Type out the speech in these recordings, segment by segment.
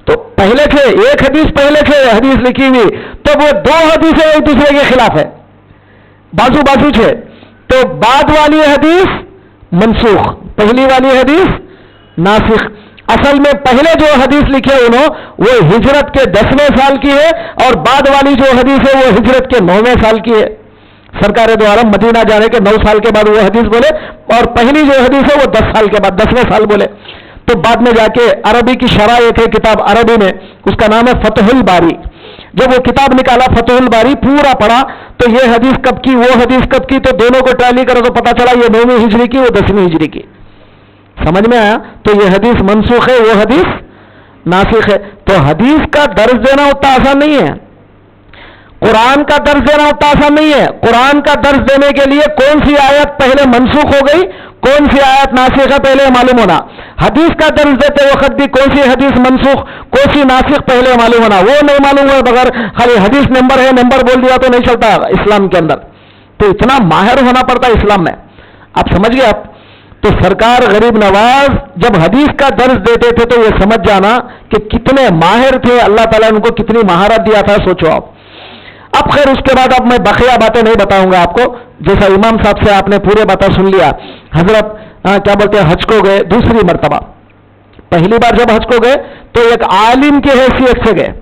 تو پہلے تھے ایک حدیث پہلے تھے حدیث لکھی ہوئی، تو وہ دو حدیثیں ایک دوسرے کے خلاف ہے، بازو بازو تھے، تو بعد والی حدیث منسوخ، پہلی والی حدیث ناسخ۔ اصل میں پہلے جو حدیث لکھے وہ ہجرت کے 10ویں سال کی ہے، اور بعد والی جو حدیث ہے وہ ہجرت کے 9ویں سال کی ہے۔ سرکار دو عالم مدینہ جانے کے 9 سال کے بعد وہ حدیث بولے، اور پہلی جو حدیث ہے وہ 10 سال کے بعد 10ویں سال بولے۔ تو بعد میں جا کے عربی کی شرح ایک ہے کتاب عربی میں، اس کا نام ہے فتح الباری، جب وہ کتاب نکالا فتح الباری پورا پڑھا تو یہ حدیث کب کی وہ حدیث کب کی، تو دونوں کو ٹیلی کرو تو پتا چلا یہ 9ویں ہجری کی وہ 10ویں ہجری کی۔ سمجھ میں آیا؟ تو یہ حدیث منسوخ ہے، وہ حدیث ناسخ ہے۔ تو حدیث کا درس دینا اتنا آسان نہیں ہے، قرآن کا درس دینا اتنا آسان نہیں ہے۔ قرآن کا درس دینے کے لیے کون سی آیت پہلے منسوخ ہو گئی، کون سی آیت ناسخ ہے پہلے معلوم ہونا۔ حدیث کا درس دیتے وقت بھی کون سی حدیث منسوخ کون سی ناسخ پہلے معلوم ہونا، وہ نہیں معلوم ہوا بغیر خالی حدیث نمبر ہے نمبر بول دیا تو نہیں چلتا اسلام کے اندر۔ تو اتنا ماہر ہونا پڑتا ہے اسلام میں، آپ سمجھ گئے آپ؟ تو سرکار غریب نواز جب حدیث کا درس دیتے تھے تو یہ سمجھ جانا کہ کتنے ماہر تھے، اللہ تعالیٰ نے ان کو کتنی مہارت دیا تھا، سوچو آپ۔ اب خیر اس کے بعد اب میں بقیہ باتیں نہیں بتاؤں گا آپ کو، جیسا امام صاحب سے آپ نے پورے باتیں سن لیا۔ حضرت کیا بولتے ہیں حج کو گئے دوسری مرتبہ، پہلی بار جب حج کو گئے تو ایک عالم کی حیثیت سے گئے،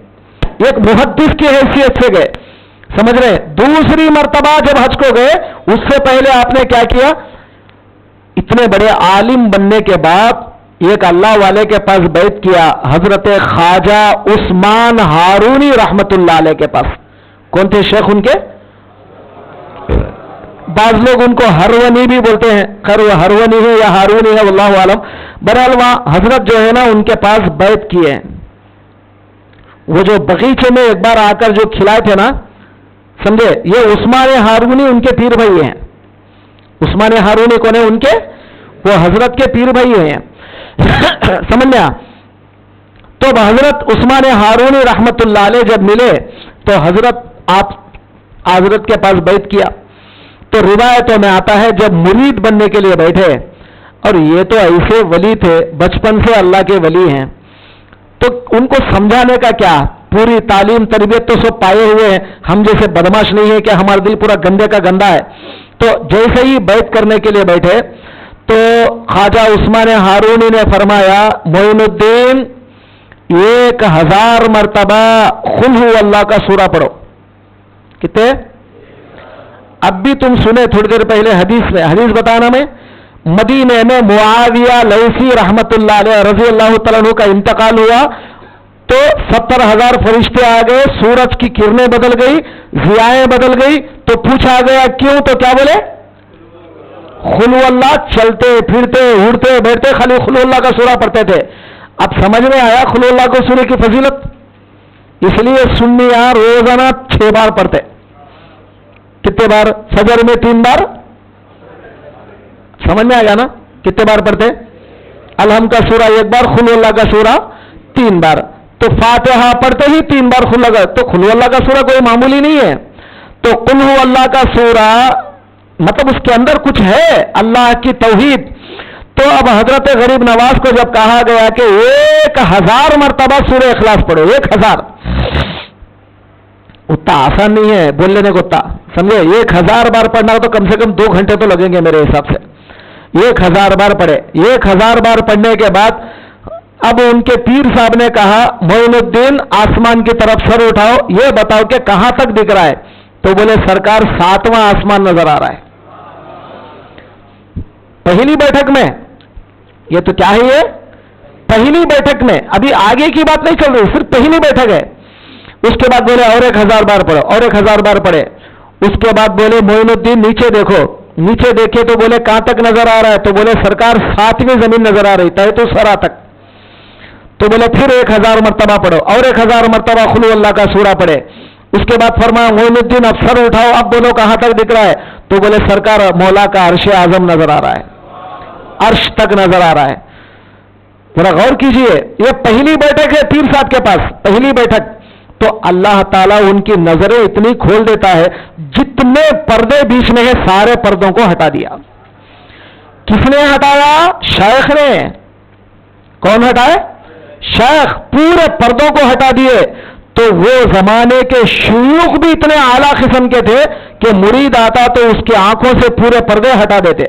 ایک محدث کی حیثیت سے گئے، سمجھ رہے؟ دوسری مرتبہ جب حج کو گئے اس سے پہلے آپ نے کیا کیا؟ اتنے بڑے عالم بننے کے بعد ایک اللہ والے کے پاس بیعت کیا، حضرت خواجہ عثمان ہارونی رحمت اللہ علیہ کے پاس۔ کون تھے شیخ ان کے؟ بعض لوگ ان کو ہرونی بھی بولتے ہیں، خیر وہ ہرونی ہے یا ہارونی ہے واللہ عالم۔ بہرحال وہاں حضرت جو ہے نا ان کے پاس بیعت کیے ہیں۔ وہ جو بغیچے میں ایک بار آ کر جو کھلائے تھے نا، سمجھے؟ یہ عثمان ہارونی ان کے پیر بھائی ہیں۔ عثمان ہارونی کون ہے؟ ان کے وہ حضرت کے پیر بھائی ہیں، سمجھ میں آ؟ تو حضرت عثمان ہارونی رحمت اللہ علیہ جب ملے تو آپ حضرت کے پاس بیعت کیا۔ تو روایتوں میں آتا ہے جب مرید بننے کے لیے بیٹھے، اور یہ تو ایسے ولی تھے بچپن سے اللہ کے ولی ہیں، تو ان کو سمجھانے کا کیا، پوری تعلیم تربیت تو سب پائے ہوئے ہیں، ہم جیسے بدماش نہیں ہے کہ ہمارا دل پورا گندے کا گندا ہے۔ تو جیسے ہی بیعت کرنے کے لیے بیٹھے تو خواجہ عثمان ہارونی نے فرمایا معین الدین 1000 مرتبہ قل ہو اللہ کا سورہ پڑھو۔ کتنے؟ اب بھی تم سنے تھوڑی دیر پہلے حدیث میں، حدیث بتانا میں، مدینے میں معاویہ لیثی رحمت اللہ علیہ رضی اللہ تعالیٰ عنہ کا انتقال ہوا تو 70,000 فرشتے آ گئے، سورج کی کرنیں بدل گئی، ضیائیں بدل گئی، تو پوچھا گیا کیوں؟ تو کیا بولے؟ خلو اللہ، چلتے پھرتے اڑتے بیٹھتے خالی خلو اللہ کا سورہ پڑھتے تھے۔ اب سمجھ میں آیا خلو اللہ کو سورے کی فضیلت؟ اس لیے سنی روزانہ 6 بار پڑھتے۔ کتنے بار؟ فجر میں 3 بار، سمجھ میں آیا نا؟ کتنے بار پڑھتے؟ الحم کا سورہ 1 بار، خلو اللہ کا سورہ 3 بار، تو فاتحہ پڑھتے ہی 3 بار خلو اللہ، تو خلو اللہ کا سورہ کوئی معمولی نہیں ہے۔ تو قل ہو اللہ کا سورہ مطلب اس کے اندر کچھ ہے، اللہ کی توحید۔ تو اب حضرت غریب نواز کو جب کہا گیا کہ 1000 مرتبہ سورہ اخلاص پڑھو، 1000، اتنا آسان نہیں ہے بول لینے کو، اتنا سمجھے؟ 1000 بار پڑھنا ہو تو کم سے کم 2 گھنٹے تو لگیں گے میرے حساب سے۔ 1000 بار پڑھے، 1000 بار پڑھنے کے بعد اب ان کے پیر صاحب نے کہا معین الدین آسمان کی طرف سر اٹھاؤ، یہ بتاؤ کہ کہاں تک دکھ رہا ہے؟ تو بولے سرکار 7واں آسمان نظر آ رہا ہے۔ پہلی بیٹھک میں، یہ تو کیا ہے، یہ پہلی بیٹھک میں، ابھی آگے کی بات نہیں چل رہی، صرف پہلی بیٹھک ہے۔ اس کے بعد بولے اور 1000 بار پڑھو، اور 1000 بار پڑھے۔ اس کے بعد بولے معین الدین نیچے دیکھو، نیچے دیکھے تو بولے کہاں تک نظر آ رہا ہے؟ تو بولے سرکار 7ویں زمین نظر آ رہی، تہے تو سرا تک۔ تو بولے پھر 1000 مرتبہ پڑھو، اور 1000 مرتبہ خلو اللہ کا سورہ پڑھے۔ اس کے بعد فرمایا معین الدین اب سر اٹھاؤ، اب بولو کہاں تک دکھ رہا ہے؟ تو بولے سرکار مولا کا عرش اعظم نظر آ رہا ہے، عرش تک نظر آ رہا ہے۔ ذرا غور کیجئے، یہ پہلی بیٹھک ہے پیر صاحب کے پاس، پہلی بیٹھک۔ تو اللہ تعالیٰ ان کی نظریں اتنی کھول دیتا ہے، جتنے پردے بیچ میں ہیں سارے پردوں کو ہٹا دیا۔ کس نے ہٹایا؟ شیخ نے۔ کون ہٹائے؟ شیخ پورے پردوں کو ہٹا دیے تو وہ زمانے کے شیوخ بھی اتنے اعلیٰ قسم کے تھے کہ مرید آتا تو اس کی آنکھوں سے پورے پردے ہٹا دیتے.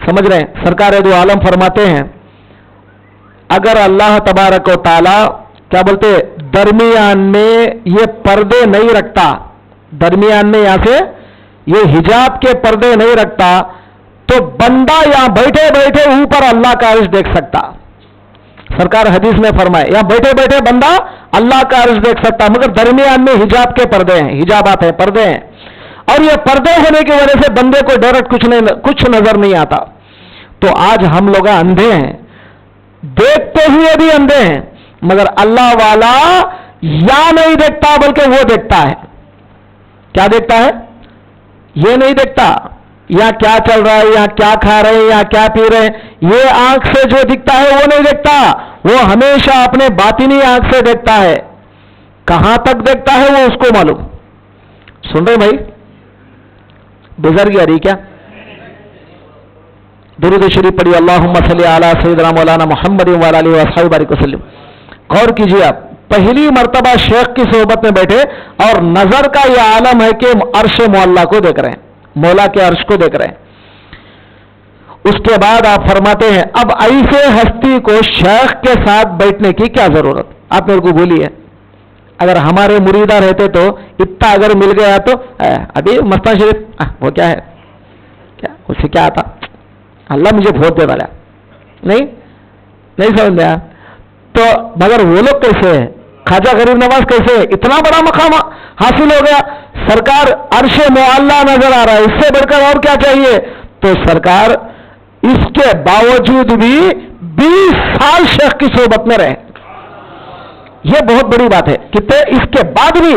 سمجھ رہے ہیں؟ سرکار دو عالم فرماتے ہیں اگر اللہ تبارک و تعالی کیا بولتے درمیان میں یہ پردے نہیں رکھتا، درمیان میں یہاں سے یہ حجاب کے پردے نہیں رکھتا تو بندہ یہاں بیٹھے بیٹھے اوپر اللہ کا عرش دیکھ سکتا. سرکار حدیث میں فرمائے یہاں بیٹھے بیٹھے بندہ اللہ کا عرش دیکھ سکتا، مگر درمیان میں حجاب کے پردے ہیں، حجابات ہیں، پردے ہیں. اور یہ پردے ہونے کی وجہ سے بندے کو ڈائریکٹ کچھ نظر نہیں آتا. تو آج ہم لوگ اندھے ہیں، دیکھتے ہوئے بھی اندھے ہیں، مگر اللہ والا یا نہیں دیکھتا بلکہ وہ دیکھتا ہے. کیا دیکھتا ہے؟ یہ نہیں دیکھتا یا کیا چل رہا ہے، یا کیا کھا رہے ہیں، یا کیا پی رہے ہیں. یہ آنکھ سے جو دکھتا ہے وہ نہیں دیکھتا، وہ ہمیشہ اپنے باطنی آنکھ سے دیکھتا ہے. کہاں تک دیکھتا ہے وہ اس کو معلوم. سن رہے بھائی؟ بزرگ آ رہی کیا؟ درود شریف پڑھی اللہم صلی علی سیدنا مولانا محمد وعلی آلہ وصحبہ بارک وسلم. غور کیجیے، آپ پہلی مرتبہ شیخ کی صحبت میں بیٹھے اور نظر کا یہ عالم ہے کہ عرش معلیٰ کو دیکھ رہے ہیں، مولا کے عرش کو دیکھ رہے ہیں. اس کے بعد آپ فرماتے ہیں اب ایسے ہستی کو شیخ کے ساتھ بیٹھنے کی کیا ضرورت؟ آپ میرے کو بولیے. اگر ہمارے مریدہ رہتے تو اتنا اگر مل گیا تو ابھی مستان شریف وہ کیا ہے، کیا اس سے کیا آتا، اللہ مجھے بہت دے والا نہیں سمجھ میں. تو مگر وہ لوگ کیسے ہیں؟ خواجہ غریب نواز کیسے اتنا بڑا مقام حاصل ہو گیا؟ سرکار عرش معلیٰ نظر آ رہا ہے، اس سے بڑھ کر اور کیا چاہیے؟ تو سرکار اس کے باوجود بھی 20 سال شیخ کی صحبت میں رہے. یہ بہت بڑی بات ہے. کتنے اس کے بعد بھی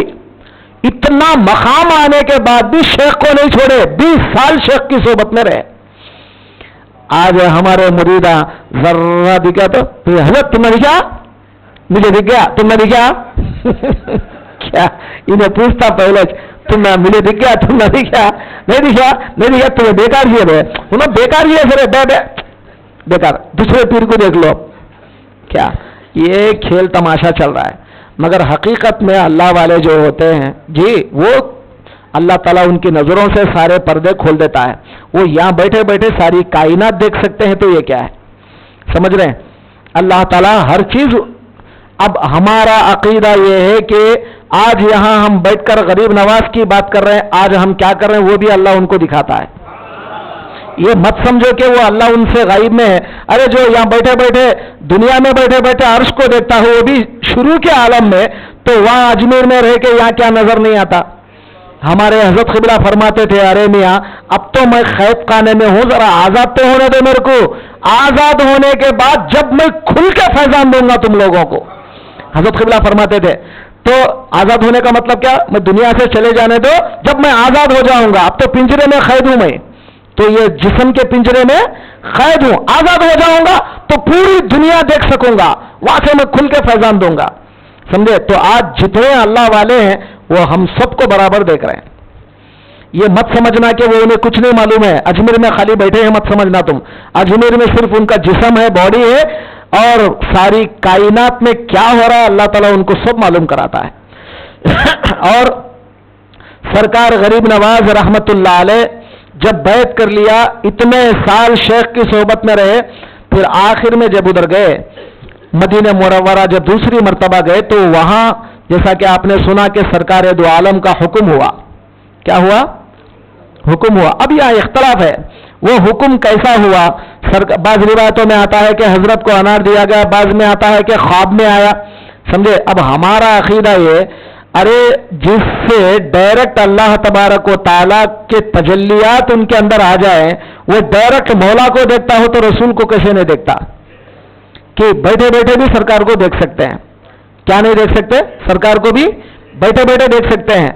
اتنا مقام آنے کے بعد بھی شیخ کو نہیں چھوڑے، 20 سال شیخ کی صحبت میں رہے. آج ہمارے مریدہ ذرہ دکھا تو حضرت تم نے دکھا، مجھے دکھ گیا، تم نے دکھا کیا؟ انہیں پوچھتا پہلے تم نے مجھے دکھ گیا، تم نے دکھا، نہیں دکھا تمہیں بیکار ہی ہے، انہیں بیکار ہی ہے سر، بیکار دوسرے پیر کو دیکھ لو. کیا یہ کھیل تماشا چل رہا ہے؟ مگر حقیقت میں اللہ والے جو ہوتے ہیں جی وہ اللہ تعالیٰ ان کی نظروں سے سارے پردے کھول دیتا ہے. وہ یہاں بیٹھے بیٹھے ساری کائنات دیکھ سکتے ہیں. تو یہ کیا ہے؟ سمجھ رہے ہیں؟ اللہ تعالیٰ ہر چیز. اب ہمارا عقیدہ یہ ہے کہ آج یہاں ہم بیٹھ کر غریب نواز کی بات کر رہے ہیں، آج ہم کیا کر رہے ہیں وہ بھی اللہ ان کو دکھاتا ہے. یہ مت سمجھو کہ وہ اللہ ان سے غائب میں ہے. ارے جو یہاں بیٹھے بیٹھے دنیا میں بیٹھے بیٹھے عرش کو دیکھتا ہے وہ بھی شروع کے عالم میں، تو وہاں اجمیر میں رہ کے یہاں کیا نظر نہیں آتا؟ ہمارے حضرت قبلہ فرماتے تھے ارے میاں اب تو میں خیب خانے میں ہوں، ذرا آزاد تو ہونے دے میرے کو. آزاد ہونے کے بعد جب میں کھل کے فیضان دوں گا تم لوگوں کو. حضرت قبلہ فرماتے تھے تو آزاد ہونے کا مطلب کیا؟ میں دنیا سے چلے جانے دو، جب میں آزاد ہو جاؤں گا. اب تو پنجرے میں قید ہوں میں، تو یہ جسم کے پنجرے میں قید ہوں، آزاد ہو جاؤں گا تو پوری دنیا دیکھ سکوں گا، وہاں سے میں کھل کے فیضان دوں گا. سمجھے؟ تو آج جتنے اللہ والے ہیں وہ ہم سب کو برابر دیکھ رہے ہیں. یہ مت سمجھنا کہ وہ انہیں کچھ نہیں معلوم ہے، اجمیر میں خالی بیٹھے ہیں، مت سمجھنا تم. اجمیر میں صرف ان کا جسم ہے، باڈی ہے، اور ساری کائنات میں کیا ہو رہا ہے اللہ تعالیٰ ان کو سب معلوم کراتا ہے. اور سرکار غریب نواز رحمت اللہ علیہ جب بیعت کر لیا، اتنے سال شیخ کی صحبت میں رہے، پھر آخر میں جب ادھر گئے مدینہ منورہ، جب دوسری مرتبہ گئے تو وہاں جیسا کہ آپ نے سنا کہ سرکار دو عالم کا حکم ہوا. کیا ہوا؟ حکم ہوا. اب یہاں اختلاف ہے وہ حکم کیسا ہوا. بعض روایتوں میں آتا ہے کہ حضرت کو انار دیا گیا، بعض میں آتا ہے کہ خواب میں آیا. سمجھے؟ اب ہمارا عقیدہ یہ ارے جس سے ڈائریکٹ اللہ تبارک و تعالیٰ کے تجلیات ان کے اندر آ جائیں، وہ ڈائریکٹ مولا کو دیکھتا ہو تو رسول کو کیسے نہیں دیکھتا؟ کہ بیٹھے بیٹھے بھی سرکار کو دیکھ سکتے ہیں. کیا نہیں دیکھ سکتے؟ سرکار کو بھی بیٹھے بیٹھے دیکھ سکتے ہیں.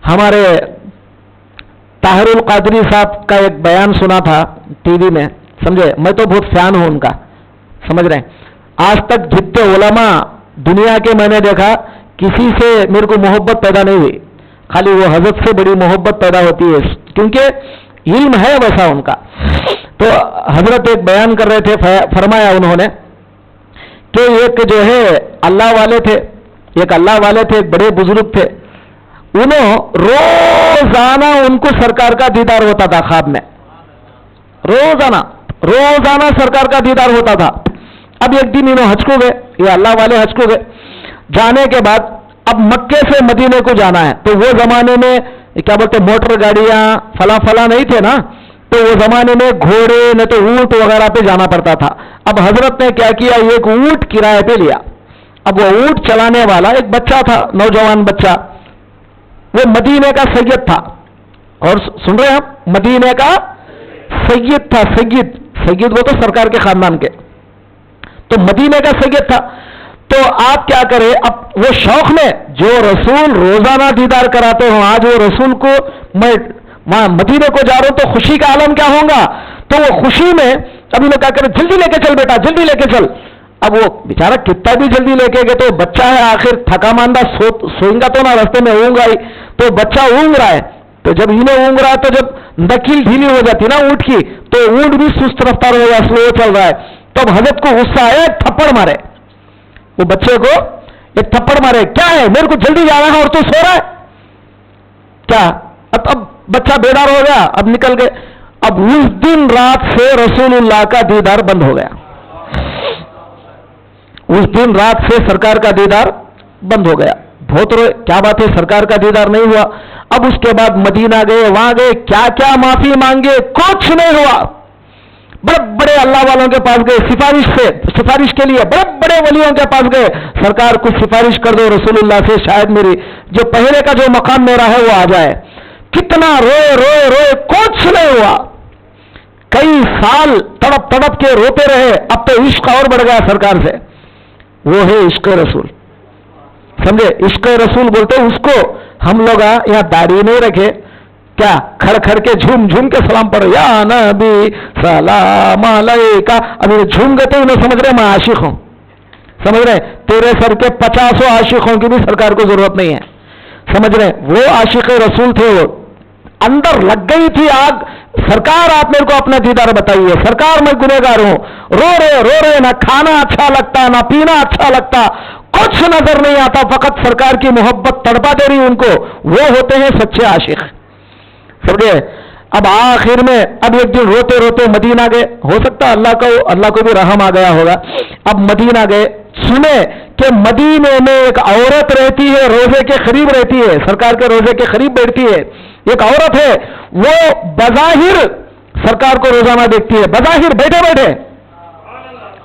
ہمارے طاہر القادری صاحب کا ایک بیان سنا تھا ٹی وی میں. سمجھے؟ میں تو بہت فین ہوں ان کا. سمجھ رہے ہیں؟ آج تک جتنے علماء دنیا کے میں نے دیکھا کسی سے میرے کو محبت پیدا نہیں ہوئی، خالی وہ حضرت سے بڑی محبت پیدا ہوتی ہے کیونکہ علم ہے ویسا ان کا. تو حضرت ایک بیان کر رہے تھے، فرمایا انہوں نے کہ ایک جو ہے اللہ والے تھے، ایک بڑے بزرگ تھے، انہوں روزانہ ان کو سرکار کا دیدار ہوتا تھا خواب میں، روزانہ سرکار کا دیدار ہوتا تھا۔ اب ایک دن انہوں حج کو گئے، یہ اللہ والے حج کو گئے، جانے کے بعد اب مکے سے مدینے کو جانا ہے، تو وہ زمانے میں کیا بولتے موٹر گاڑیاں فلاں نہیں تھے نا، تو وہ زمانے میں گھوڑے نہ تو اونٹ وغیرہ پہ جانا پڑتا تھا۔ اب حضرت نے کیا کیا، ایک اونٹ کرائے پہ لیا۔ اب وہ اونٹ چلانے والا ایک بچہ تھا، نوجوان بچہ، وہ مدینے کا سید تھا، اور سن رہے ہیں آپ، مدینے کا سید تھا، سید وہ تو سرکار کے خاندان کے، تو مدینے کا سید تھا۔ تو آپ کیا کریں، اب وہ شوق میں جو رسول روزانہ دیدار کراتے ہوں، آج وہ رسول کو میں مدینے کو جا رہا ہوں تو خوشی کا عالم کیا ہوگا، تو وہ خوشی میں ابھی لوگ کیا کریں، جلدی لے کے چل بیٹا، جلدی لے کے چل۔ اب وہ بیچارہ کتنا بھی جلدی لے کے گئے، تو بچہ ہے آخر تھکا ماندہ، سوئیں گا تو نہ، راستے میں اونگ آئی، تو بچہ اونگ رہا ہے، تو جب انہیں اونگ رہا ہے تو جب نکیل ڈھیلی ہو جاتی نا اونٹ کی، تو اونٹ بھی سست رفتار ہو گیا، سلو چل رہا ہے۔ تو اب حضرت کو غصہ آیا، ایک تھپڑ مارے، وہ بچے کو ایک تھپڑ مارے، کیا ہے میرے کو جلدی جانا ہے اور تو سو رہا ہے کیا؟ اب بچہ بیدار ہو گیا، اب نکل گئے۔ اب اس دن رات سے رسول اللہ کا دیدار بند ہو گیا، اس دن رات سے سرکار کا دیدار بند ہو گیا۔ بہت روئے، کیا بات ہے سرکار کا دیدار نہیں ہوا۔ اب اس کے بعد مدینہ گئے، وہاں گئے، کیا کیا معافی مانگے، کچھ نہیں ہوا۔ بڑے بڑے اللہ والوں کے پاس گئے، سفارش کے لیے بڑے بڑے ولیوں کے پاس گئے، سرکار کچھ سفارش کر دو رسول اللہ سے، شاید میری جو پہلے کا جو مقام میرا ہے وہ آ جائے۔ کتنا روئے، کچھ نہیں ہوا۔ کئی سال تڑپ کے روتے رہے۔ اب تو عشق اور بڑھ گیا سرکار سے، وہ ہے عشق رسول، سمجھے؟ عشق رسول بولتے اس کو ہم لوگ یہاں داڑھی نہیں رکھے، کیا کھڑ کے جھوم کے سلام پڑھو، یا نبی سلام علیکہ، ابھی جھوم گئے تو انہیں سمجھ رہے میں عاشق ہوں، سمجھ رہے تیرے سر کے 50 عاشقوں کی بھی سرکار کو ضرورت نہیں ہے، سمجھ رہے وہ عاشق رسول تھے، وہ اندر لگ گئی تھی آگ، سرکار آپ میرے کو اپنا دیدار بتائیے، سرکار میں گنہگار ہوں، رو رہے، نہ کھانا اچھا لگتا نہ پینا اچھا لگتا، کچھ نظر نہیں آتا، فقط سرکار کی محبت تڑپا دے رہی ان کو، وہ ہوتے ہیں سچے عاشق، سمجھے؟ اب آخر میں اب ایک دن روتے مدینہ گئے، ہو سکتا اللہ کو بھی رحم آ گیا ہوگا۔ اب مدینہ گئے، سنے کہ مدینے میں ایک عورت رہتی ہے، روزے کے قریب رہتی ہے، سرکار کے روزے کے قریب بیٹھتی ہے، ایک عورت ہے، وہ بظاہر سرکار کو روزانہ دیکھتی ہے، بظاہر بیٹھے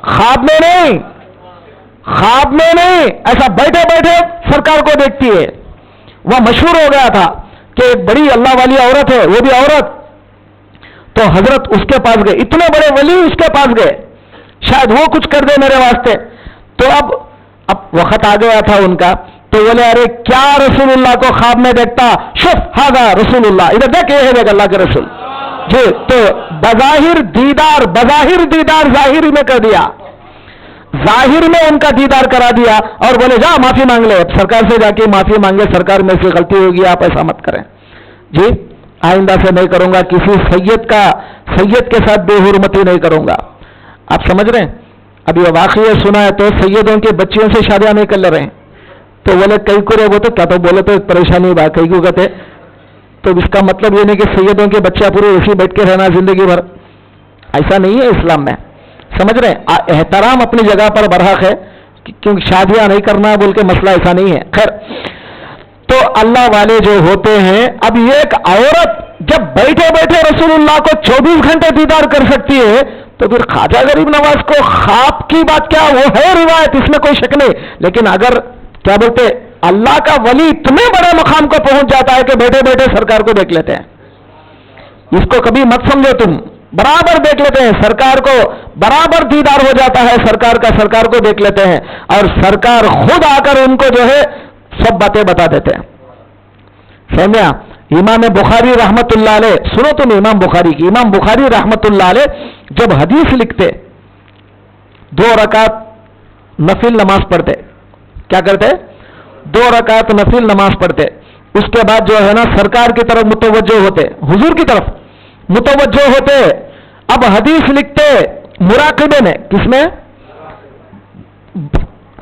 خواب میں نہیں، ایسا بیٹھے سرکار کو دیکھتی ہے۔ وہ مشہور ہو گیا تھا کہ ایک بڑی اللہ والی عورت ہے، وہ بھی عورت، تو حضرت اس کے پاس گئے، اتنے بڑے ولی اس کے پاس گئے، شاید وہ کچھ کر دے میرے واسطے۔ تو اب وقت آ گیا تھا ان کا، تو بولے ارے کیا رسول اللہ کو خواب میں دیکھتا، شوف ہاذا رسول اللہ، ادھر دیکھ، یہ ہے دیکھ اللہ کے رسول جی۔ تو بظاہر دیدار ظاہر میں کر دیا، ظاہر میں ان کا دیدار کرا دیا، اور بولے جا معافی مانگ لے، سرکار سے جا کے معافی مانگے، سرکار میں سے غلطی ہوگی، آپ ایسا مت کریں جی، آئندہ سے نہیں کروں گا، کسی سید کے ساتھ بے حرمتی نہیں کروں گا۔ آپ سمجھ رہے ہیں؟ ابھی وہ واقعہ سنا ہے، تو سیدوں کے بچیوں سے شادیاں نہیں کر لے رہے ہیں، تو بولے کئی کو رہے، وہ تو کیا تو بولے تو ایک پریشانی با کئی کو کہتے، تو اس کا مطلب یہ نہیں کہ سیدوں کے بچہ پورے اسی بیٹھ کے رہنا زندگی بھر، ایسا نہیں ہے اسلام میں، سمجھ رہے ہیں؟ احترام اپنی جگہ پر برحق ہے، کیونکہ شادیاں نہیں کرنا بول کے مسئلہ ایسا نہیں ہے۔ خیر، تو اللہ والے جو ہوتے ہیں، اب ایک عورت جب بیٹھے رسول اللہ کو 24 گھنٹے دیدار کر سکتی ہے، تو پھر خواجہ غریب نواز کو خواب کی بات کیا، وہ ہے روایت، اس میں کوئی شک نہیں، لیکن اگر کیا بولتے اللہ کا ولی اتنے بڑے مقام کو پہنچ جاتا ہے کہ بیٹھے سرکار کو دیکھ لیتے ہیں، اس کو کبھی مت سمجھو تم، برابر دیکھ لیتے ہیں سرکار کو، برابر دیدار ہو جاتا ہے سرکار کا، سرکار کو دیکھ لیتے ہیں، اور سرکار خود آ کر ان کو جو ہے سب باتیں بتا دیتے ہیں، سمجھا؟ امام بخاری رحمت اللہ علیہ، سنو تم امام بخاری کی، امام بخاری رحمت اللہ علیہ جب حدیث لکھتے 2 رکعت نفل نماز پڑھتے، کیا کرتے؟ 2 رکعت نفل نماز پڑھتے، اس کے بعد جو ہے نا سرکار کی طرف متوجہ ہوتے، حضور کی طرف متوجہ ہوتے، اب حدیث لکھتے مراقبے میں، کس میں؟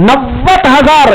90,000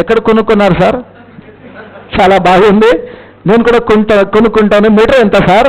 ఎక్కడ కొనుక్కున్నారు సార్, చాలా బాగుంది, నేను కూడా కొనుక్కుంటాను, మీటర్ ఎంత సార్?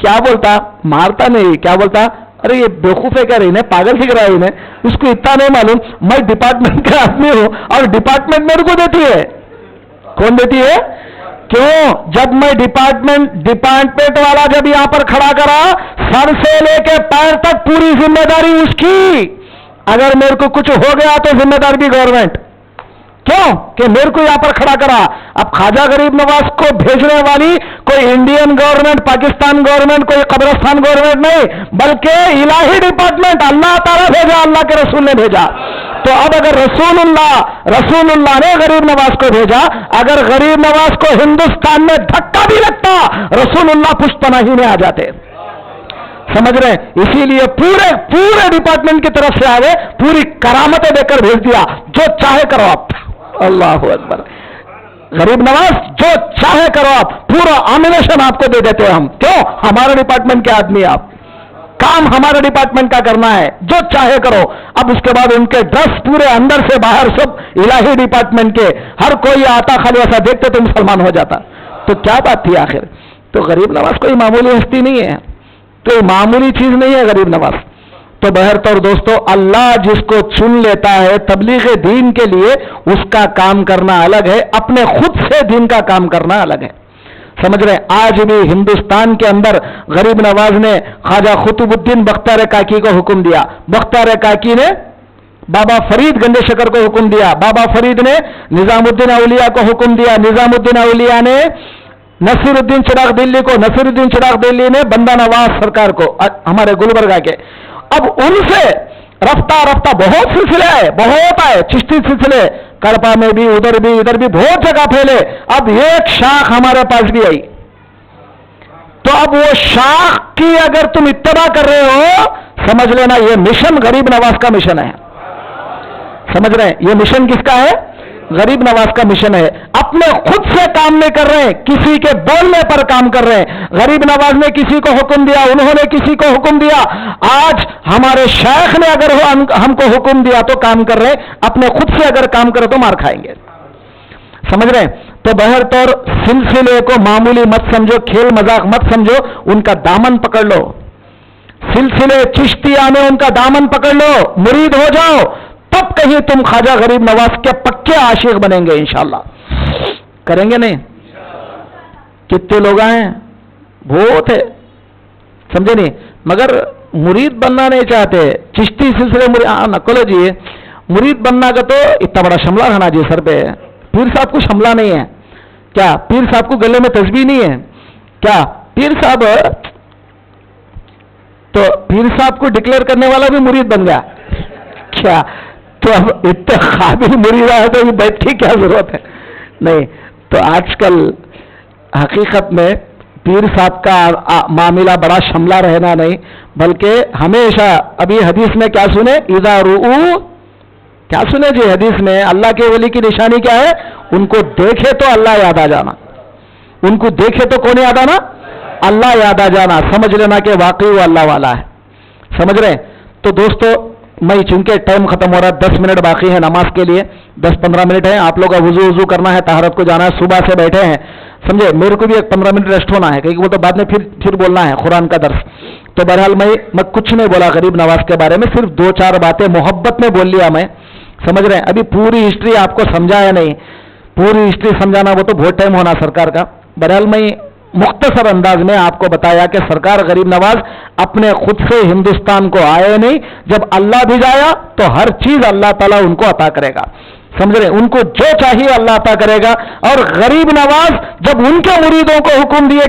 کیا بولتا؟ مارتا نہیں، کیا بولتا؟ ارے یہ بیوقوف ہے کیا رہی نے، پاگل دکھ رہا ہے انہیں، اس کو اتنا نہیں معلوم میں ڈپارٹمنٹ کا آدمی ہوں اور ڈپارٹمنٹ میرے کو دیتی ہے. کون دیتی ہے؟ کیوں؟ جب میں ڈپارٹمنٹ والا جب یہاں پر کھڑا کرا، سر سے لے کے پیر تک پوری ذمہ داری اس کی. اگر میرے کو کچھ ہو گیا تو ذمہ دار بھی گورنمنٹ. کیوں کہ میرے کو یہاں پر کھڑا کرا. اب خواجہ غریب نواز کو بھیجنے والی کوئی انڈین گورنمنٹ، پاکستان گورنمنٹ، کوئی قبرستان گورنمنٹ نہیں، بلکہ الہی ڈپارٹمنٹ اللہ تعالیٰ بھیجا، اللہ کے رسول نے بھیجا. تو اب اگر رسول اللہ نے غریب نواز کو بھیجا، اگر غریب نواز کو ہندوستان میں دھکا بھی لگتا، رسول اللہ پشتناہی میں آ جاتے. سمجھ رہے ہیں؟ اسی لیے پورے ڈپارٹمنٹ کی طرف سے آئے، پوری کرامتیں دے کر بھیج دیا، جو چاہے کرو آپ. اللہ اکبر. غریب نواز جو چاہے کرو آپ، پورا آمینیشن آپ کو دے دیتے ہیں ہم. کیوں؟ ہمارے ڈپارٹمنٹ کے آدمی آپ، کام ہمارے ڈپارٹمنٹ کا کرنا ہے، جو چاہے کرو. اب اس کے بعد ان کے ڈرس پورے اندر سے باہر سب الہی ڈپارٹمنٹ کے، ہر کوئی آتا خالی ایسا دیکھتے تو مسلمان ہو جاتا. تو کیا بات تھی آخر؟ تو غریب نواز کوئی معمولی ہستی نہیں ہے، کوئی معمولی چیز نہیں ہے غریب نواز. تو بہرطور دوستو، اللہ جس کو چن لیتا ہے تبلیغ دین کے لیے، اس کا کام کرنا الگ ہے، اپنے خود سے دین کا کام کرنا الگ ہے. سمجھ رہے ہیں؟ آج بھی ہندوستان کے اندر غریب نواز نے خواجہ قطب الدین بختیار کاکی کو حکم دیا، بختیار کاکی نے بابا فرید گنج شکر کو حکم دیا، بابا فرید نے نظام الدین اولیاء کو حکم دیا، نظام الدین اولیاء نے نصیر الدین چراغ دلی کو، نصیر الدین چراغ دلی نے بندہ نواز سرکار کو، ہمارے گلبرگہ کے. اب ان سے رفتہ بہت سلسلے آئے، بہت آئے، چشتی سلسلے کڑپا میں بھی، ادھر بھی بہت جگہ پھیلے. اب ایک شاخ ہمارے پاس بھی آئی. تو اب وہ شاخ کی اگر تم اتباع کر رہے ہو، سمجھ لینا یہ مشن غریب نواز کا مشن ہے. سمجھ رہے ہیں؟ یہ مشن کس کا ہے؟ غریب نواز کا مشن ہے. اپنے خود سے کام نہیں کر رہے ہیں، کسی کے بولنے پر کام کر رہے ہیں. غریب نواز نے کسی کو حکم دیا، انہوں نے کسی کو حکم دیا. آج ہمارے شیخ نے اگر ہم کو حکم دیا تو کام کر رہے ہیں، اپنے خود سے اگر کام کرے تو مار کھائیں گے. سمجھ رہے ہیں؟ تو بہرطور سلسلے کو معمولی مت سمجھو، کھیل مذاق مت سمجھو، ان کا دامن پکڑ لو. سلسلے چشتیہ میں ان کا دامن پکڑ لو، مرید ہو جاؤ، تب کہیں تم خواجہ غریب نواز کے پکے عاشق بنیں گے انشاءاللہ. کریں گے نہیں؟ کتنے لوگ ہیں؟ بہت ہے، سمجھے نہیں؟ مگر مرید بننا نہیں چاہتے. چشتی سلسلے نکلو جی، مرید بننا کا تو اتنا بڑا شملہ رہنا جی سر پہ. پیر صاحب کو شملہ نہیں ہے کیا؟ پیر صاحب کو گلے میں تسبیح نہیں ہے کیا؟ پیر صاحب تو پیر صاحب کو ڈکلیئر کرنے والا بھی مرید بن گیا کیا؟ تو اب اتنے قابل مرید ہے تو یہ بیت کی کیا ضرورت ہے؟ نہیں. تو آج کل حقیقت میں پیر صاحب کا معاملہ بڑا شملہ رہنا نہیں، بلکہ ہمیشہ ابھی حدیث میں کیا سنے؟ اذا رؤو، کیا سنے جی حدیث میں؟ اللہ کے ولی کی نشانی کیا ہے؟ ان کو دیکھے تو اللہ یاد آ جانا. ان کو دیکھے تو کون یاد آنا؟ اللہ یاد آ جانا. سمجھ لینا کہ واقعی وہ اللہ والا ہے. سمجھ رہے؟ تو دوستو، میں چونکہ ٹائم ختم ہو رہا ہے، 10 منٹ باقی ہے نماز کے لیے، 10-15 منٹ ہے. آپ لوگ کا وضو کرنا ہے، طہارت کو جانا ہے، صبح سے بیٹھے ہیں، سمجھے؟ میرے کو بھی ایک 15 منٹ ریسٹ ہونا ہے، کیونکہ وہ تو بعد میں پھر بولنا ہے قرآن کا درس. تو بہرحال میں کچھ نہیں بولا غریب نواز کے بارے میں، صرف 2-4 باتیں محبت میں بول لیا میں. سمجھ رہے ہیں؟ ابھی پوری ہسٹری آپ کو سمجھایا نہیں، پوری ہسٹری سمجھانا وہ تو بہت ٹائم ہونا سرکار کا. بہرحال میں مختصر انداز میں آپ کو بتایا کہ سرکار غریب نواز اپنے خود سے ہندوستان کو آئے نہیں، جب اللہ بھیجایا تو ہر چیز اللہ تعالیٰ ان کو عطا کرے گا. سمجھ رہے؟ ان کو جو چاہیے اللہ عطا کرے گا. اور غریب نواز جب ان کے مریدوں کو حکم دیے